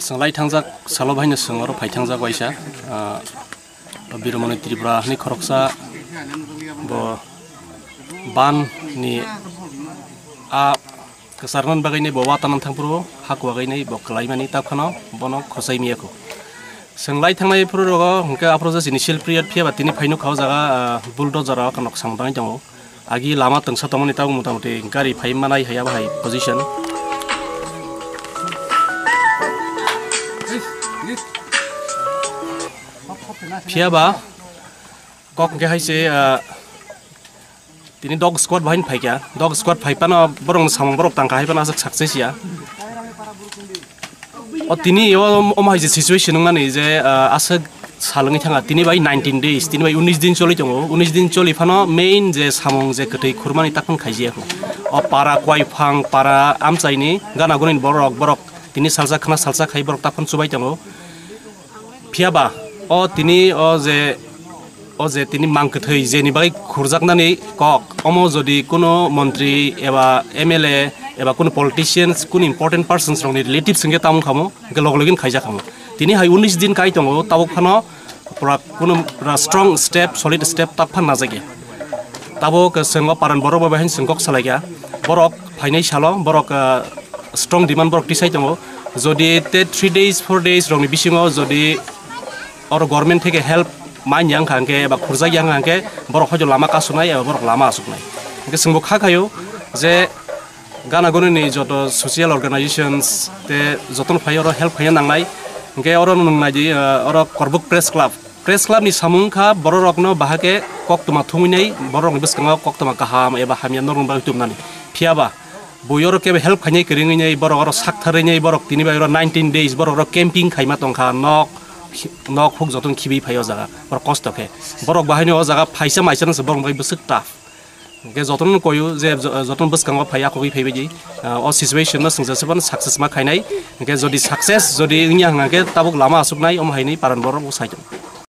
Sanglai tangjak salobhaino singoro phaithangjak waisa Biromani Tripura ni khoroksa bo ban ni a kasarnan bagaini bo watanan thangpuro hakwa gaini bo klaimani tapkhano bono khosai miyako Sanglai thangnai puro hingke aproja initial period phiaba tini phaino khau jaga bulldozer kanok sangbangai tongo agi lama tengsa tongoni tabu motamuti gari phai manai haya bahai position Phiaba kok ke haise tini dog squad bahin phaikya dog squad phaipana borong samang borok tangka haipana success ya o tini o haise situation ngani je asa salangi thanga tini bai 19 days tini bai 19 din choli tongo 19 din choli phano main je samong je kotei khurmani takon khaiji ko o para kwai phang para amchaini gana gunin borok tini salsa khana salsa khai borok takon subai tongo Phiaba o tini o je tini mangkthei jeni bai khurjaknani kok omo jodi kono mantri eba MLA eba kono politicians kono important persons rongni relatives singe tamung khamo gelogin khaija khamo tini hai 19 din kai tongo tabok phano pura kono strong step solid step tak phan najage tabok sengo paran borok bahin sengkok salaiga borok phainai salo borok strong demand borok tisai tongo jodi te 3 days 4 days rongni bisingo jodi or government থেকে help মাইয়াং খানকে বা খুরজাইয়াং খানকে বড় হয়তো লামা কাসুনাই এবা বড় লামা আসুকনাই একে সঙ্গ খাখায়ো যে গানা গনি যত সোশিয়াল অর্গানাইজেশনস তে যতন ফাইয়র হেল্প ফাইয়া নাংনাই একে অর নংনাই দি অর করবুক প্রেস ক্লাব ni samungkha বড় রকনো বাহাকে কক্তমা থুমিনাই বড় রকনি বসকাঙা কক্তমা কাহাম এবা হামিয়া নরং বা তুমনানি Phiaba boyor ke help khainai keringai boro oro saktharinai borok tini bai 19 days boro camping khaima tongkha nok huk joton khibi phayo jaga bor kost ke borok bahini o jaga phaisa maisana se borok bai busuk ta ge joton koyu je joton buskang phaya kobi phaibe ji o situation no singja seban success ma khainai ge jodi success jodi ingya hanga ge tabuk lama asuknai om haini paran borok usai